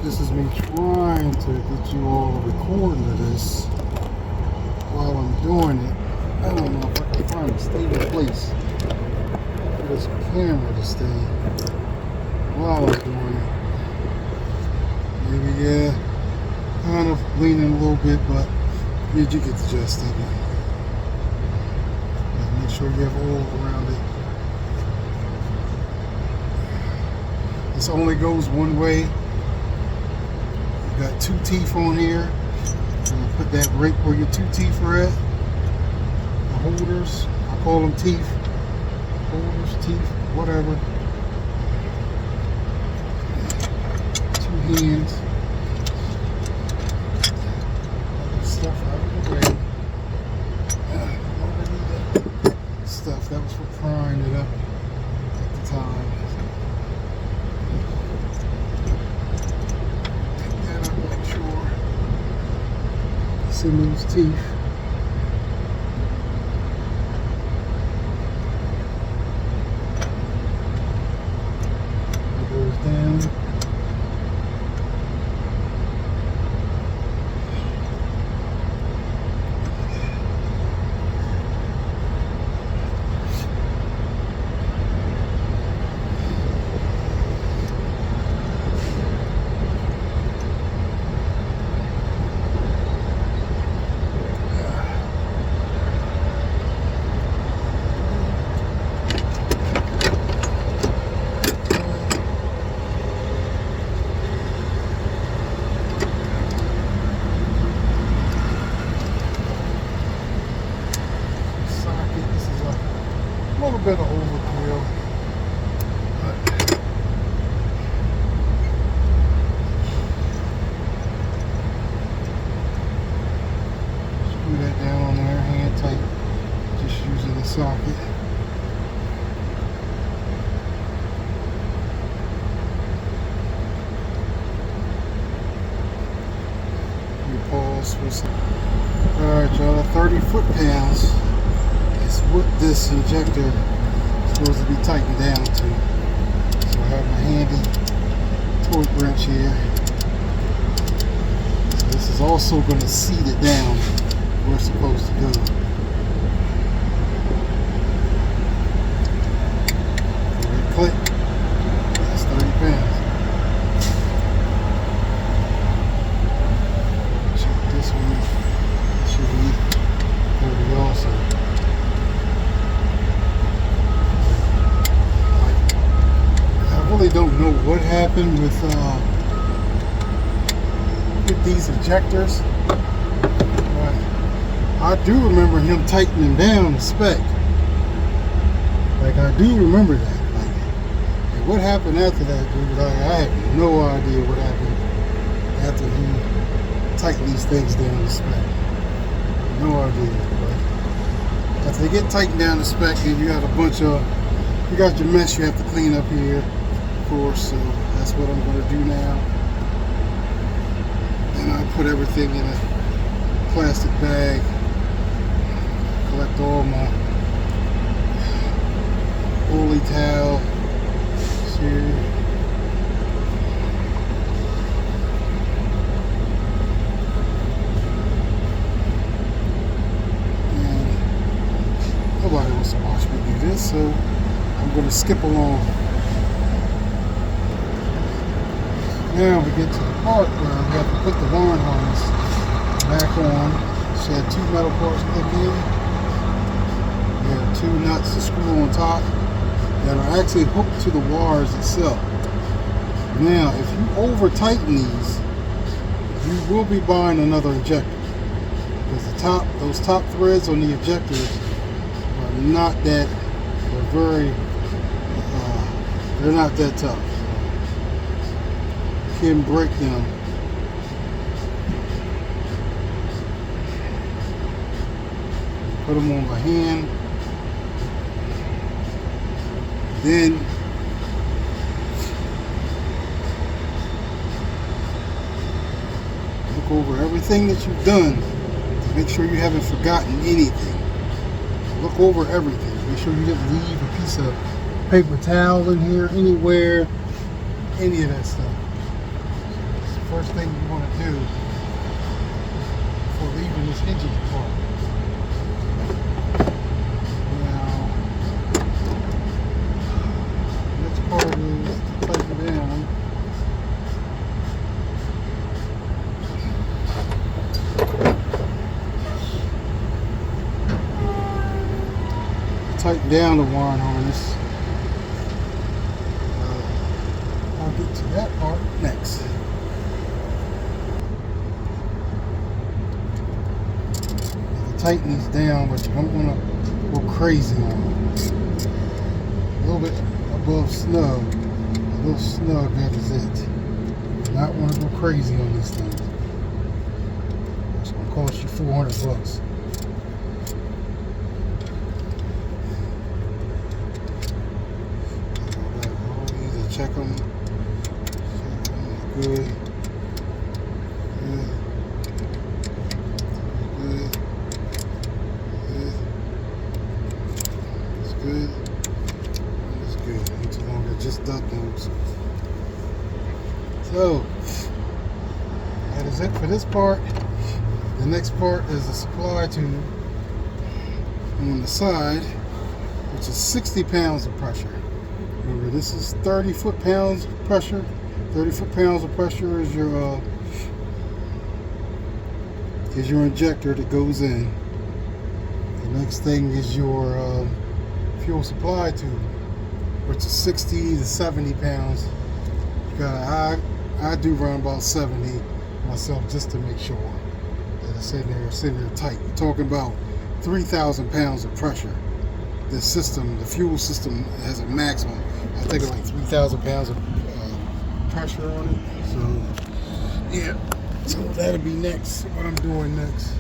This is me trying to get you all a recording of this while I'm doing it. I don't know if I can find a stable place for this camera to stay while I'm doing it. Maybe, yeah, kind of leaning a little bit, but you get the gist of it. Make sure you have oil around it. This only goes one way. You got two teeth on here. I'm gonna put that right where your two teeth are at. The holders, I call them teeth. Holders, teeth, whatever. Two hands. Stuff out of the way. Stuff that was for prying it up at the time. Take that up, make sure it's in those teeth. It goes down. A little bit of overkill, but screw that down on there, hand tight, just using the socket. Let me pause for a second. Alright y'all, 30 foot-pounds. It's what this injector is supposed to be tightened down to. So I have my handy torque wrench here. So this is also going to seat it down where it's supposed to go. Right click. That's 30 pounds. Check this one. It should be 30 also. I really don't know what happened with these injectors, but I do remember him tightening down the spec. Like, I do remember that. Like, and what happened after that, dude? I have no idea what happened after he tightened these things down the spec. No idea. But after they get tightened down the spec, then you got a bunch of, you got your mess you have to clean up here. Course, so that's what I'm going to do now. And I put everything in a plastic bag, collect all my oily towel here. And nobody wants to watch me do this, so I'm going to skip along. Now we get to the part where we have to put the wiring harness back on. She had two metal parts click in. We have two nuts to screw on top that are actually hooked to the wires itself. Now, if you over tighten these, you will be buying another injector, because those top threads on the injectors are not that, they're not that tough. Can break them. Put them on my hand. Then look over everything that you've done to make sure you haven't forgotten anything. Look over everything. Make sure you didn't leave a piece of paper towel in here anywhere, any of that stuff. first thing you want to do before leaving this engine compartment. Now, next part is to tighten it down. Tighten down the wiring harness. I'll get to that part next. Tighten these down, but you don't want to go crazy on them. A little bit above snug. A little snug, that is it. You do not want to go crazy on these things. It's going to cost you $400. Check them. Good. Good. Good. Good. It's good. It's good. Ain't too long. I just duck those. So that is it for this part. The next part is the supply tube on the side, which is 60 pounds of pressure. Remember, this is 30 foot-pounds of pressure. 30 foot-pounds of pressure is your injector that goes in. The next thing is your fuel supply tube, which is 60 to 70 pounds. I do run about 70 myself just to make sure that it's sitting there tight. You're talking about 3,000 pounds of pressure. The system, the fuel system, has a maximum, I think, of like 3,000 pounds of pressure on it. So, yeah. So that'll be next. What I'm doing next.